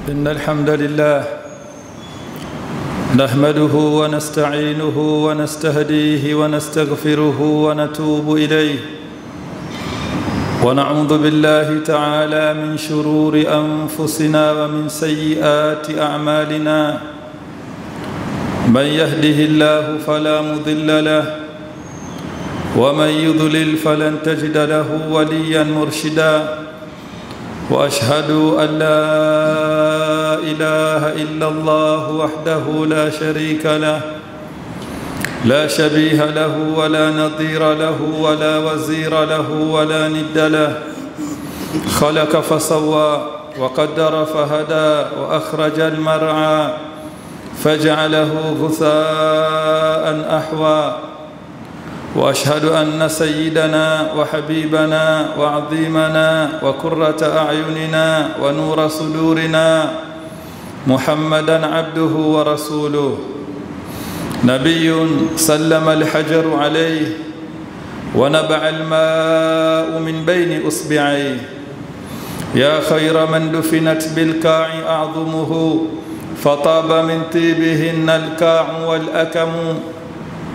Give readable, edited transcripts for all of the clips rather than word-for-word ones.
إن الحمد لله نحمده ونستعينه ونستهديه ونستغفره ونتوب إليه ونعوذ بالله تعالى من شرور أنفسنا ومن سيئات أعمالنا من يهده الله فلا مضل له ومن يضلل فلن تجد له وليا مرشدا وأشهد أن لا إله إلا الله وحده لا شريك له لا شبيه له ولا نظير له ولا وزير له ولا ند له خلق فسوى وقدر فهدى وأخرج المرعى فجعله غثاء أحوى وأشهد أن سيدنا وحبيبنا وعظيمنا وقرة أعيننا ونور صدورنا محمدًا عبده ورسوله نبي سلم الحجر عليه ونبع الماء من بين أصبعيه يا خير من دفنت بالكاع أعظمه فطاب من طيبهن الكاع والأكم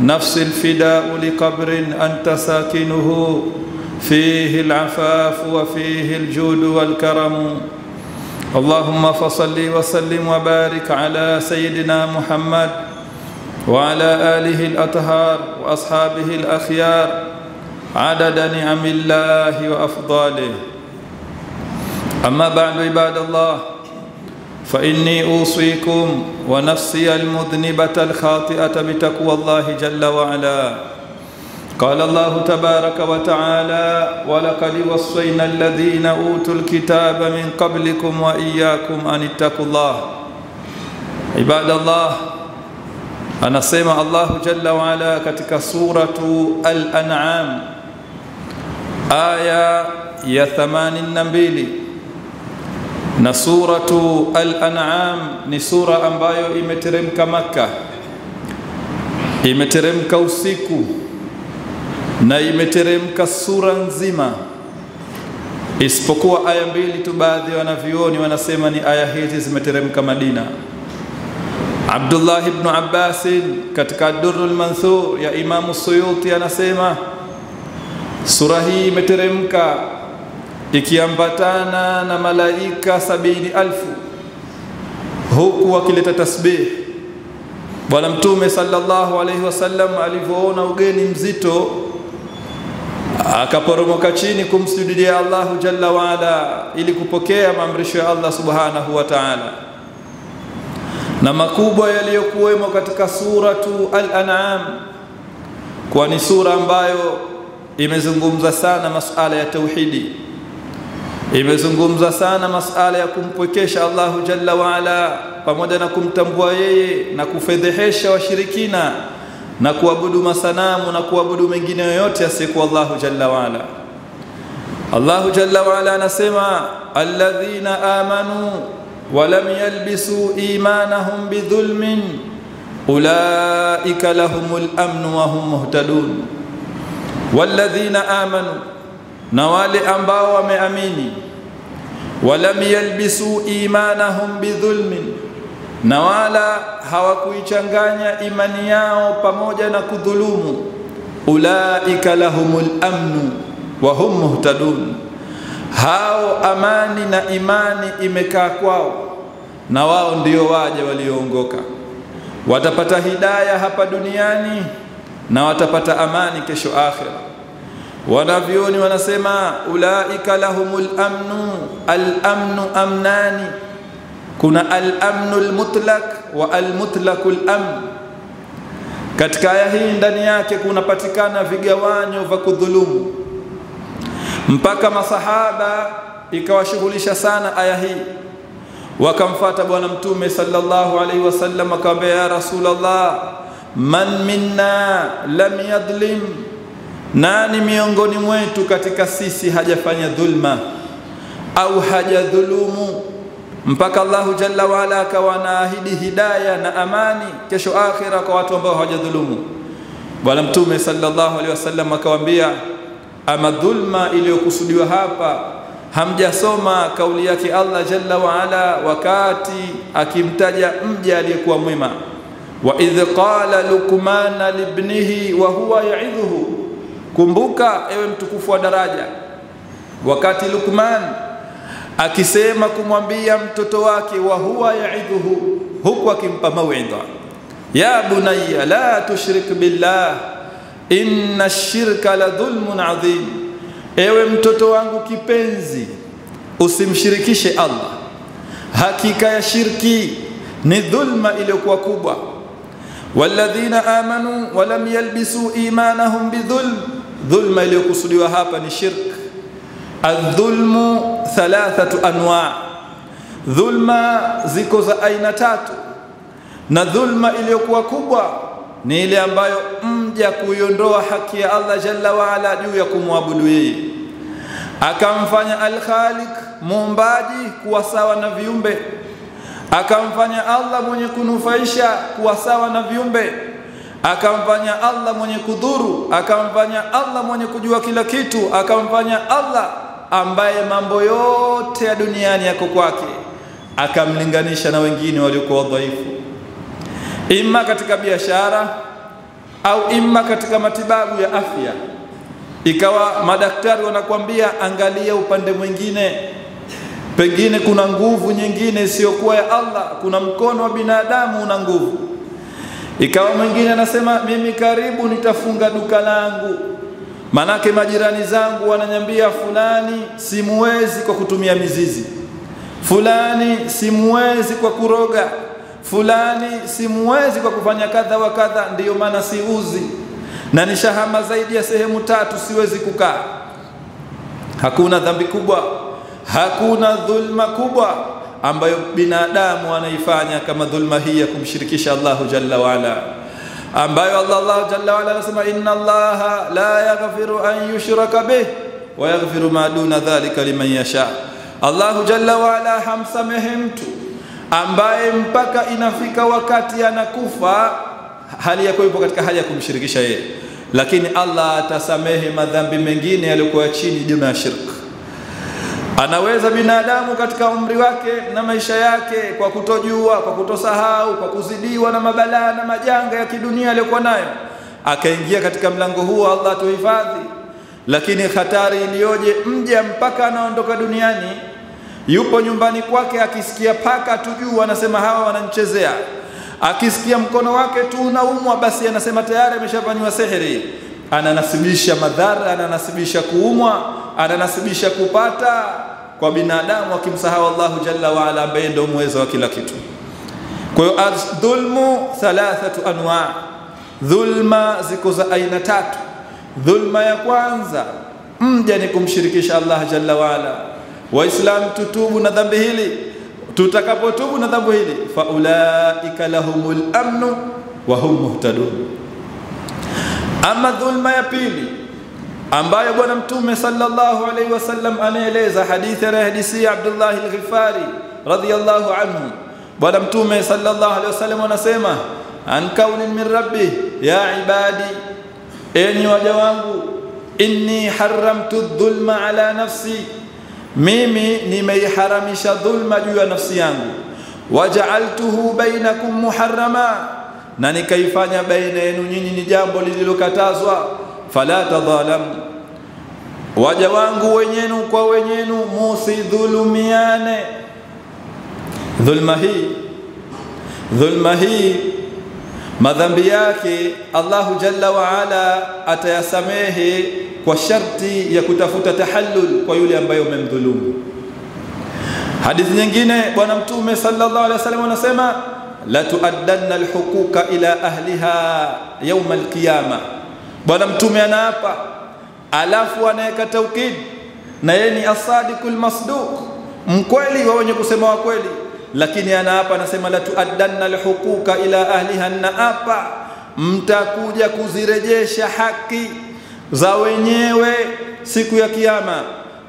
نفس الفداء لقبر أنت ساكنه فيه العفاف وفيه الجود والكرم اللهم فصل وسلم وبارك على سيدنا محمد وعلى آله الأطهار وأصحابه الأخيار عدد نعم الله وأفضاله أما بعد عباد الله فإني أوصيكم ونفسي المذنبة الخاطئة بتقوى الله جل وعلا قال الله تبارك وتعالى ولقد وصينا الذين أوتوا الكتاب من قبلكم وإياكم أن اتقوا الله عباد الله anasema Allah jalla wa ala katika suratu al-an'am aya ya 82 na suratu al-an'am ni sura ambayo imeteremka Makkah, imeteremka usiku na imeteremka sura nzima isipokuwa aya mbili tu. Baadhi ya wanavyuoni wanasema ni aya hizi zimeteremka Madina. Abdullah ibn Abbas katika Durrul Manthur ya Imam Suyuti anasema sura hii imeteremka ikiambatana na malaika 70,000 huku wakileta tasbih. Bwana Mtume sallallahu alayhi wasallam alivyoona ugeni mzito akaporomoka chini kumsujudia Allah jalla wa ala ili kupokea maamrisho ya Allah subhanahu wa ta'ala. Na makubwa yaliyokuwemo katika suratu al-an'am, kwani sura ambayo imezungumza sana masuala ya tauhidi, imezungumza sana masuala ya kumpwekesha Allah jalla wa ala pamoja na kumtambua yeye na kufedhehesha washirikina na kuabudu masanamu na kuabudu mengine yoyote asiyekuwa Allah jalla wa ala. Allah jalla wa ala anasema alladhina amanu walam yalbisu imanahum bidhulmin ulaika lahumul amnu wa hum muhtadun. Walladhina amanu, na wale ambao wameamini, walam yalbisu imanahum bidhulmin, na wala hawakuichanganya imani yao pamoja na kudhulumu, ulaika lahumul amnu wa hum muhtadun, hao amani na imani imekaa kwao na wao ndio waje walioongoka. Watapata hidayah hapa duniani na watapata amani kesho akhira. Wanavyoni wanasema ulaika lahumul amnu, al-amnu amnani, kuna al-amnu al-mutlaq wa al-mutlaqul amn. Katika aya hii ndani yake kunapatikana vigawanyo vya kudhulumu, mpaka masahaba ikawashughulisha sana aya hii. Wakamfuata Bwana Mtume sallallahu alaihi wasallam akamwambia, ya Rasulullah, man minna lam yadhlim, nani miongoni mwetu katika sisi hajafanya dhulma au hajadhulumu? Mpaka Allah jalla wa ala akawa anaahidi hidayah na amani kesho akhira kwa watu ambao hawajadhulumu. Bwana Mtume sallallahu alaihi wasallam akamwambia, ama dhulma iliyokusudiwa hapa hamjasoma kauli yake Allah jalla wa ala wakati akimtaja mja aliyekuwa mwema, wa idh qala Luqman libnihi wa huwa ya'idhuhu. Kumbuka ewe mtukufu wa daraja, wakati Luqman akisema kumwambia mtoto wake wa huwa ya'idhuhu, huku akimpa mauidha, ya bunayya la tushrik billah inna ash-shirka la dhulmun adhim. Ewe mtoto wangu kipenzi, usimshirikishe Allah, hakika ya shirki ni dhulma iliyokuwa kubwa. Walladhina amanu wa lam yalbisu imanahum bidhulm, dhulma iliyokusudiwa hapa ni shirk. Adh-dhulmu thalathatu anwa, dhulma ziko za aina tatu, na dhulma iliyokuwa kubwa ni ile ambayo mja kuiondoa haki ya Allah jalla wa ala juu ya kumwabudu yeye, akamfanya al-Khaliq muumbaji kuwa sawa na viumbe, akamfanya Allah mwenye kunufaisha kuwa sawa na viumbe, akamfanya Allah mwenye kudhuru, akamfanya Allah mwenye kujua kila kitu, akamfanya Allah ambaye mambo yote ya duniani yako kwake, akamlinganisha na wengine waliokuwa dhaifu, imma katika biashara au imma katika matibabu ya afya. Ikawa madaktari wanakuambia angalia upande mwingine, pengine kuna nguvu nyingine isiyokuwa ya Allah, kuna mkono wa binadamu una nguvu. Ikawa mwingine anasema mimi karibu nitafunga duka langu, manake majirani zangu wananiambia fulani simuwezi kwa kutumia mizizi, fulani simuwezi kwa kuroga, fulani simuwezi kwa kufanya kadha wa kadha, ndiyo maana siuzi, na nishahama zaidi ya sehemu 3 siwezi kukaa. Hakuna dhambi kubwa, hakuna dhulma kubwa ambayo binadamu anaifanya kama dhulma hii ya kumshirikisha Allahu jalla wa ala, ambayo Allah jalla wa ala anasema inna Allaha la yaghfiru an yushraka bih wa yaghfiru ma duna dhalika liman yasha. Allahu jalla wa ala hamsamehe mtu ambaye mpaka inafika wakati anakufa hali yako ipo katika hali ya kumshirikisha yeye, lakini Allah atasamehe madhambi mengine yaliyokuwa chini juu ya shirk. Anaweza binadamu katika umri wake na maisha yake kwa kutojua, kwa kutosahau, kwa kuzidiwa na mabalaa na majanga ya kidunia aliyokuwa nayo, akaingia katika mlango huo, Allah tuhifadhi. Lakini hatari iliyoje mja mpaka anaondoka duniani, yupo nyumbani kwake, akisikia paka tujua anasema hawa wananichezea, akisikia mkono wake tu unaumwa basi anasema tayari ameshafanywa sihiri. Ananasibisha madhara, ananasibisha kuumwa, ananasibisha kupata kwa binadamu, akimsahau Allahu jalla wa ala ambaye ndio muweza wa kila kitu. Kwa hiyo dhulmu thalathatu anwa, dhulma ziko za aina 3. Dhulma ya kwanza mja ni kumshirikisha Allah jalla wa ala. Waislamu tutubu na dhambi hili, tutakapotubu na dhambi hili fa ulaika lahumul amnu wa hum muhtadun. Ama dhulma ya pili ambayo bwana mtume sallallahu alaihi wasallam anaeleza, hadithi anahadithia Abdullah al-Ghifari radhiyallahu anhu, bwana mtume sallallahu alaihi wasallam anasema an kaulin min rabbi ya ibadi, enyi waja wangu, inni haramtu dhulma ala nafsi, mimi nimeiharamisha dhulma juu ya nafsi yangu, waja'altuhu bainakum muharrama, na nikaifanya baina yenu nyinyi ni jambo lililokatazwa, fala tadhalamu, waja wangu wenyenu kwa wenyenu musidhulumiane. Dhulma hii madhambi yake Allahu jalla wa ala atayasamehe kwa sharti ya kutafuta tahallul kwa yule ambaye umemdhulumu. Hadithi nyingine bwana mtume sallallahu alaihi wasallam anasema la tuaddanna alhuquqa ila ahliha yawm alqiyama. Bwana mtume anaapa, alafu anaweka taukid, na yeye ni asadiqul masduq, mkweli wa wenye kusema wa kweli, lakini anaapa anasema la tuaddanna alhuquqa ila ahliha, naapa mtakuja kuzirejesha haki za wenyewe siku ya kiyama,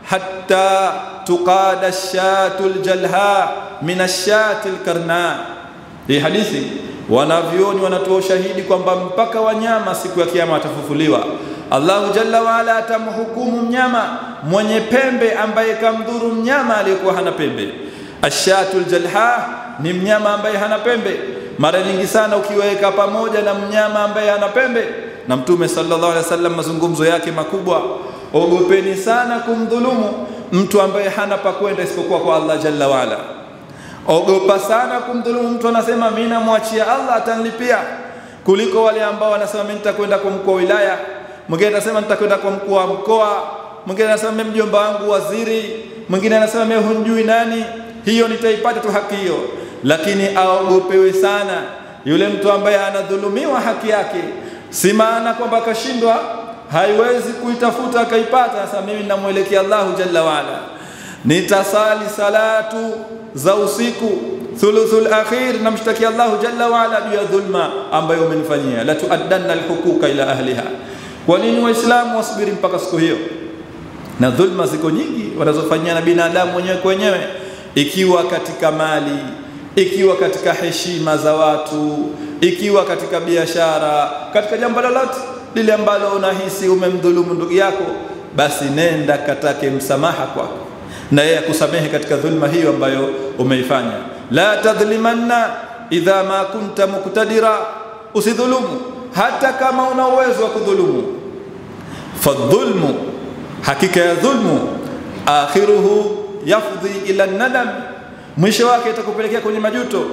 hatta tuqada ash-shatul jalha min ash-shatil karna. Hii hadithi wanavyoni wanatoa ushahidi kwamba mpaka wanyama siku ya kiyama watafufuliwa, Allahu jalla wa ala atamhukumu mnyama mwenye pembe ambaye kamdhuru mnyama aliyekuwa hana pembe. Ashatul jalha ni mnyama ambaye hana pembe. Mara nyingi sana ukiweka pamoja na mnyama ambaye hana pembe, na Mtume sallallahu alaihi wasallam mazungumzo yake makubwa, ogopeni sana kumdhulumu mtu ambaye hana pa kwenda isipokuwa kwa Allah jalla wa ala. Ogopa sana kumdhulumu mtu anasema mimi namwachia Allah atanilipia, kuliko wale ambao wanasema mimi nitakwenda kwa mkuu wa wilaya, mwingine anasema nitakwenda kwa mkuu wa mkoa, mwingine anasema mimi mjomba wangu waziri, mwingine anasema mimi hunjui nani. Hiyo nitaipata tu haki hiyo, lakini aogopewe sana yule mtu ambaye anadhulumiwa haki yake. Si maana kwamba kashindwa, haiwezi kuitafuta akaipata. Sasa mimi namuelekea Allahu jalla wa ala, nitasali salatu za usiku thuluthul akhir, namshtakia Allahu jalla wa ala juu ya dhulma ambayo umenifanyia. La tuaddanna alhuquqa ila ahliha. Kwa nini waislamu wasubiri mpaka siku hiyo? Na dhulma ziko nyingi wanazofanyia na binadamu wenyewe kwa wenyewe, ikiwa katika mali, ikiwa katika heshima za watu, ikiwa katika biashara, katika jambo lolote lile ambalo unahisi umemdhulumu ndugu yako, basi nenda katake msamaha kwako na yeye akusamehe katika dhulma hiyo ambayo umeifanya. La tadhlimanna idha ma kunta muqtadira, usidhulumu hata kama una uwezo wa kudhulumu. Fadhulmu, hakika ya dhulmu, akhiruhu yafdhi ila nadam, mwisho wake itakupelekea kwenye majuto.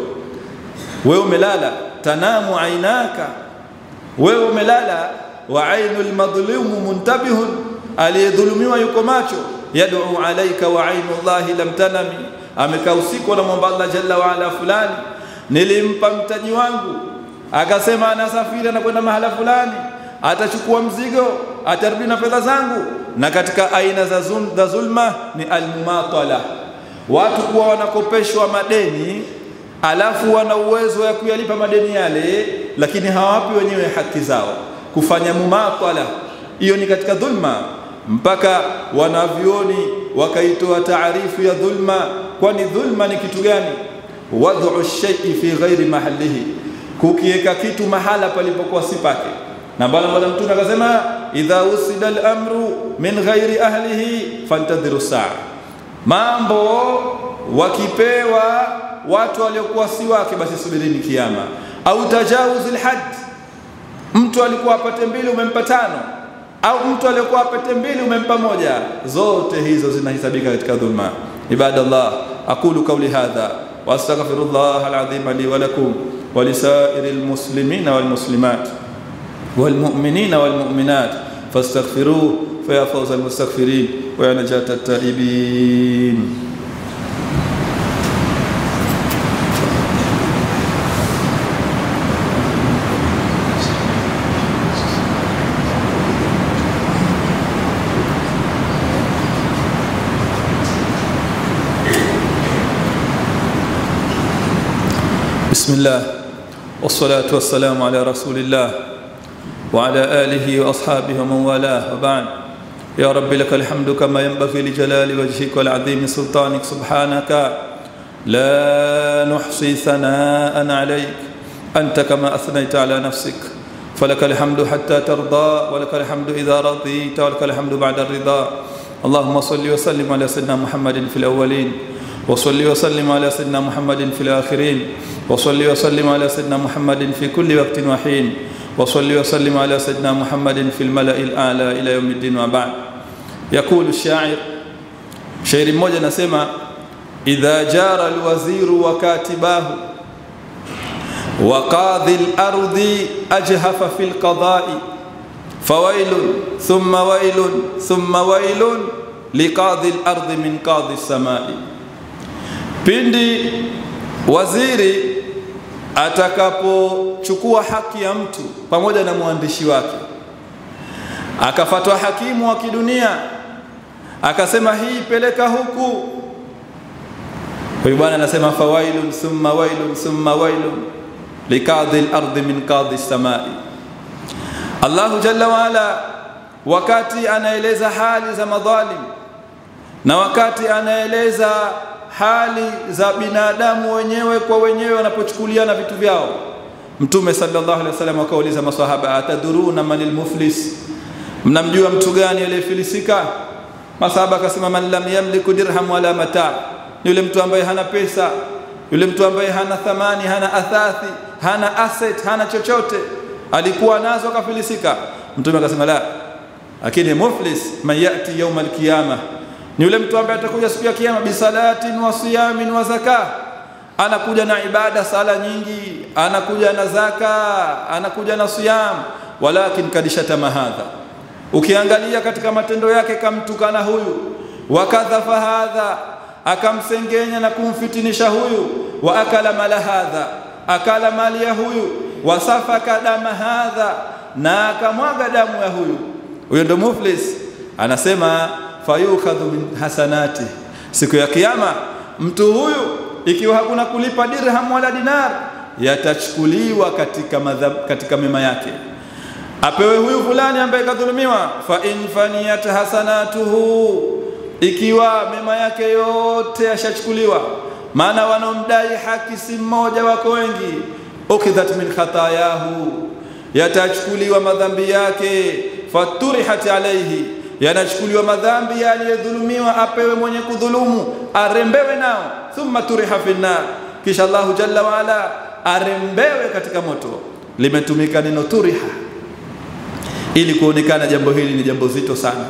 Wewe umelala, tanamu ainaka, wewe umelala, wa ainul madhlumu muntabihun, aliyedhulumiwa yuko macho. Yad'u alayka wa ainu Allahi lam tanami, amekaa usiku anamwomba Allah jalla wa ala, fulani nilimpa mtaji wangu, akasema anasafiri na kwenda mahala fulani, atachukua mzigo, atarudi na fedha zangu. Na katika aina za zulma ni almumatala, watu kuwa wanakopeshwa madeni alafu wana uwezo wa kuyalipa madeni yale, lakini hawapi wenyewe haki zao. Kufanya mumatala, hiyo ni katika dhulma, mpaka wanavyoni wakaitoa taarifu ya dhulma. Kwani dhulma ni kitu gani? Wad'u shay'i fi ghairi mahallihi, kukiweka kitu mahala palipokuwa si pake. Na bwana Mtume akasema idha usida al-amru min ghairi ahlihi fantadhiru saa, mambo wakipewa watu waliokuwa si wake basi subirini kiyama. Au tajawuz al-had, mtu alikuwa apate 2 umempa 5, au mtu alikuwa apate 2 umempa 1, zote hizo zinahesabika katika dhulma. Ibadallah, aqulu qawli hadha wa astaghfirullah al-azim li wa lakum wa lisairil muslimina wal muslimat والمؤمنين والمؤمنات فاستغفروه فيا فوز المستغفرين ويا نجاة التائبين. بسم الله والصلاة والسلام على رسول الله وعلى آله وأصحابه ومن والاه، وبعد. يا رب لك الحمد كما ينبغي لجلال وجهك والعظيم سلطانك، سبحانك لا نحصي ثناء عليك أنت كما أثنيت على نفسك، فلك الحمد حتى ترضى، ولك الحمد إذا رضيت، ولك الحمد بعد الرضا. اللهم صل وسلم على سيدنا محمد في الأولين، وصل وسلم على سيدنا محمد في الآخرين، وصل وسلم على سيدنا محمد في كل وقت وحين، وصل وسلم على سيدنا محمد في الملأ الأعلى إلى يوم الدين. وبعد. يقول الشاعر، شاعر mmoja anasema idha jara alwaziru wa katibahu wa qadhi al-ardi ajhafa fil qada'i fawailun thumma wailun thumma wailun liqadhi al-ardi min qadhi as-sama'i. Pindi waziri atakapochukua haki ya mtu pamoja na mwandishi wake, akafatwa hakimu wa kidunia akasema hii peleka huku, huyu bwana anasema fawailun thumma wailun thumma wailun liqadhi al-ardi min qadhi as-samai. Allahu jalla wa ala wakati anaeleza hali za madhalim na wakati anaeleza hali za binadamu wenyewe kwa wenyewe wanapochukuliana vitu vyao, Mtume sallallahu alaihi wasallam akauliza maswahaba, ataduruna manil muflis, Mnamjua mtu gani aliyefilisika? Masahaba akasema man lam yamliku dirham wala mata, yule mtu ambaye hana pesa, yule mtu ambaye hana thamani, hana athathi, hana asset, hana chochote, alikuwa nazo akafilisika. Mtume akasema la, lakini muflis man yati yawm alqiyama, ni yule mtu ambaye atakuja siku ya kiyama bisalatin wa siyamin wa zakah, anakuja na ibada, sala nyingi, anakuja na zaka, anakuja na siyam, walakin kadishatama hadha, ukiangalia katika matendo yake kamtukana huyu, wakadhafa hadha, akamsengenya na kumfitinisha huyu, wa akala mala hadha, akala mali ya huyu, wasafaka dama hadha, na akamwaga damu ya huyu. Huyo ndo muflis. Anasema fayukhadhu min hasanati, siku ya kiyama mtu huyu ikiwa hakuna kulipa dirham wala dinar, yatachukuliwa katika mema yake, apewe huyu fulani ambaye kadhulumiwa. Fa in faniyat hasanatuhu, ikiwa mema yake yote yashachukuliwa, maana wanaomdai haki si mmoja, wako wengi. Ukidhat min khatayahu, yatachukuliwa madhambi yake. Faturihat alayhi, yanachukuliwa madhambi ya aliyedhulumiwa, apewe mwenye kudhulumu, arembewe nao. Thumma turiha fi nar, kisha Allahu jalla wa ala arembewe katika moto. Limetumika neno turiha ili kuonekana jambo hili ni jambo zito sana.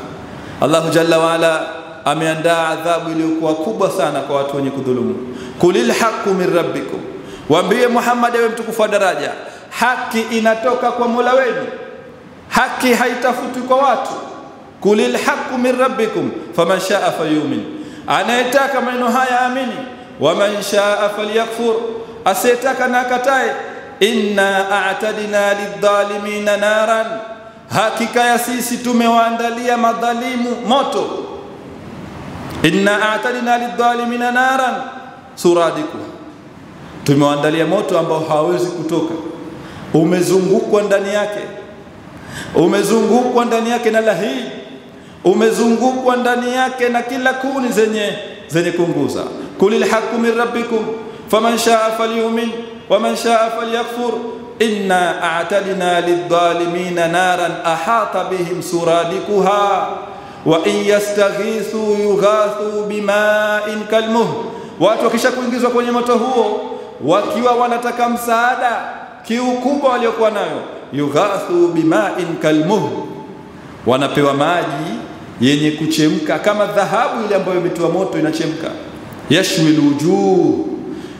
Allahu jalla wa ala ameandaa adhabu iliyokuwa kubwa sana kwa watu wenye kudhulumu. Kulil haqqu min rabbikum, waambie Muhammad ewe mtukufu wa daraja, haki inatoka kwa Mola wenu, haki haitafuti kwa watu. Kulil haqqu min rabbikum faman shaa falyumin, anayetaka maneno haya amini, wa man shaa falyakfur, asiyetaka na akatae. Inna a'tadina lidhalimina naran, hakika ya sisi tumewaandalia madhalimu moto. Inna a'tadina lidhalimina naran suradiku, tumewaandalia moto ambao hawezi kutoka, umezungukwa ndani yake, umezungukwa ndani yake na lahii, umezungukwa ndani yake na kila kuni zenye kunguza. Kulil haqqu min rabbikum faman shaa falyumin wa man shaa falyakfur. Inna a'tadna lidhalimina naran ahata bihim suradikuha wa in yastaghithu yughathu bima'in kalmuh. Watu wakisha kuingizwa kwenye moto huo, wakiwa wanataka msaada, kiu kubwa waliokuwa nayo, yughathu bima'in kalmuh, wanapewa maji yenye kuchemka kama dhahabu ile ambayo imetiwa moto inachemka. Yashwil wujuh,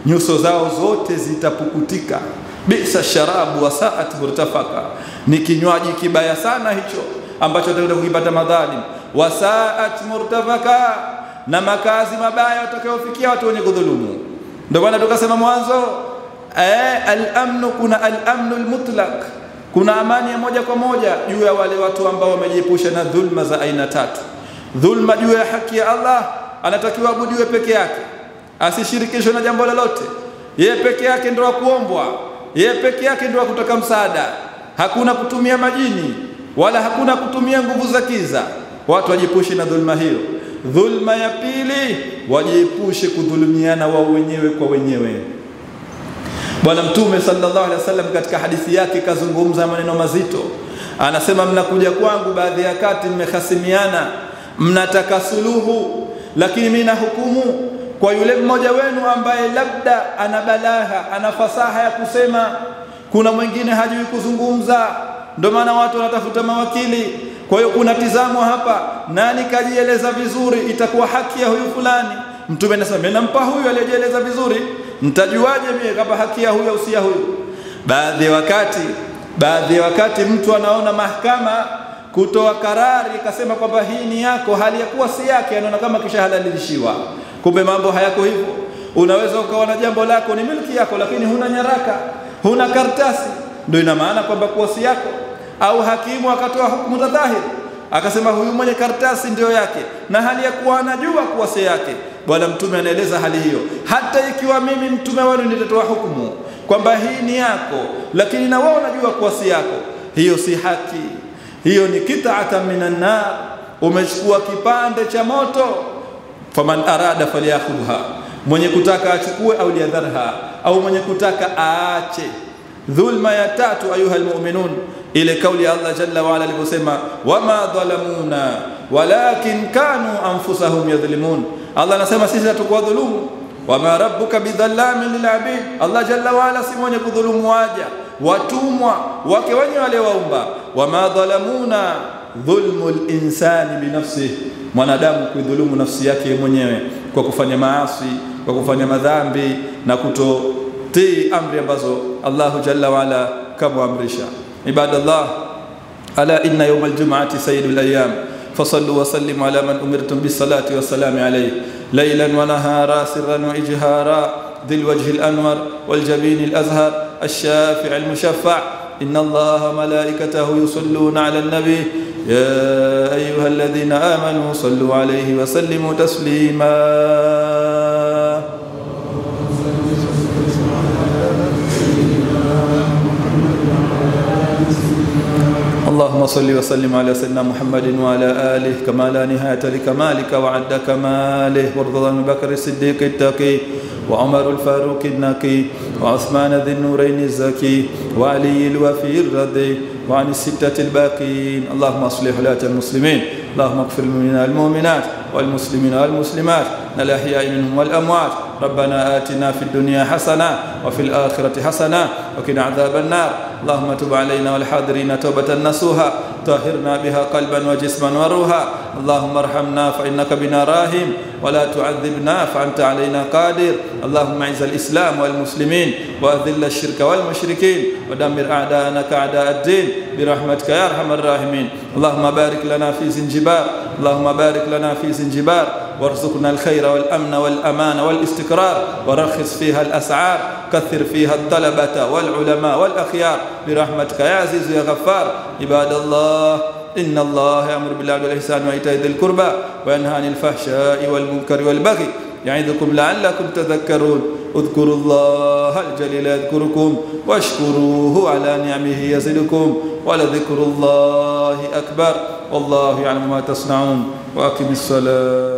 nyuso zao zote zitapukutika. Bisa sharabu wa sa'at murtafaka, ni kinywaji kibaya sana hicho ambacho atakwenda kukipata madhalim. Wa sa'at murtafaka, na makazi mabaya watakayofikia watu wenye kudhulumu. Ndio maana tukasema mwanzo al-amnu, kuna al-amnu al-mutlaq, kuna amani ya moja kwa moja juu ya wale watu ambao wamejiepusha na dhulma za aina tatu. Dhulma juu ya haki ya Allah, anatakiwa abudiwe peke yake, asishirikishwe na jambo lolote. Yeye peke yake ndio kuombwa, yeye peke yake ndio kutaka msaada, hakuna kutumia majini wala hakuna kutumia nguvu za kiza. Watu wajiepushe na dhulma hiyo. Dhulma ya pili, wajiepushe kudhulumiana wao wenyewe kwa wenyewe. Bwana Mtume sallallahu alaihi wasallam katika hadithi yake kazungumza maneno mazito. Anasema mnakuja kwangu baadhi ya wakati mmehasimiana, mnataka suluhu, lakini mimi na hukumu kwa yule mmoja wenu ambaye labda ana balagha, ana fasaha ya kusema, kuna mwingine hajui kuzungumza, ndio maana watu wanatafuta mawakili. Kwa hiyo kuna tizamo hapa, nani kajieleza vizuri, itakuwa haki ya huyu fulani. Mtume anasema mimi nampa huyu aliyejieleza vizuri, mtajuaje mimi kama haki ya huyu au si ya huyu? Baadhi ya wakati mtu anaona mahakama kutoa karari ikasema kwamba hii ni yako, hali ya kuwa si yake, anaona kama kisha halalishiwa. Kumbe mambo hayako hivyo. Unaweza ukawa na jambo lako ni milki yako, lakini huna nyaraka, huna karatasi, ndio ina maana kwamba kuwa si yako. Au hakimu akatoa hukumu za dhahiri akasema huyu mwenye karatasi ndio yake, na hali ya kuwa anajua kuwa si yake. Bwana Mtume anaeleza hali hiyo, hata ikiwa mimi mtume wenu nitatoa hukumu kwamba hii ni yako, lakini na wewe unajua kuwa si yako, hiyo si haki, hiyo ni kit'atan minan nar, umechukua kipande cha moto. Faman arada falyakhudha, mwenye kutaka achukue, au liadharha, au mwenye kutaka aache. Dhulma ya tatu ayuha almu'minun, ile kauli ya Allah jalla wa ala aliposema wama dhalamuna walakin kanu anfusahum yadhlimun. Allah anasema sisi hatukuwadhulumu, wama rabbuka bidhallamin lilabid. Allah jalla wa ala si mwenye kudhulumu waja, watumwa wake wenye wale waumba. Wama dhalamuna dhulmul insani binafsihi, mwanadamu kuidhulumu nafsi yake mwenyewe kwa kufanya maasi, kwa kufanya madhambi na kutotii amri ambazo Allahu jalla wa ala kamwamrisha. Ibadallah, ala inna yawm aljum'ati sayyidul ayyam fasallu wa sallimu ala man umirtum bis salati was salam alayhi laylan wa nahara sirran wa ijhara dhil wajhi al anwar wal jabin al azhar الشافع المشفع إن الله ملائكته يصلون على النبي يا أيها الذين آمنوا صلوا عليه وسلموا تسليما. اللهم صل وسلم على سيدنا محمد وعلى آله كما لا نهاية لكمالك وعد كماله، وارض عن بكر الصديق التقي وعمر الفاروق النقي وعثمان ذي النورين الزكي وعلي الوفي الرضي وعن الستة الباقين. اللهم اصلح ولاة المسلمين، اللهم اغفر لنا المؤمنات والمسلمين والمسلمات الأحياء منهم والأموات. ربنا آتنا في الدنيا حسنة وفي الآخرة حسنة وقنا عذاب النار. اللهم تب علينا والحاضرين توبة نصوحا طهرنا بها قلبا وجسما وروحا. اللهم ارحمنا فإنك بنا راحم ولا تعذبنا فأنت علينا قادر. اللهم اعز الإسلام والمسلمين وأذل الشرك والمشركين ودمر أعداءنا أعداء الدين برحمتك يا أرحم الراحمين. اللهم بارك لنا في زنجبار، اللهم بارك لنا في زنجبار وارزقنا الخير والأمن والأمان والاستقرار، ورخص فيها الأسعار، كثر فيها الطلبة والعلماء والأخيار برحمتك يا عزيز يا غفار. عباد الله، إن الله يأمر بالعدل والإحسان وإيتاء ذي القربى وينهى عن الفحشاء والمنكر والبغي يعظكم لعلكم تذكرون. اذكروا الله الجليل يذكركم واشكروه على نعمه يزدكم ولذكر الله أكبر والله يعلم ما تصنعون. وأقم الصلاة.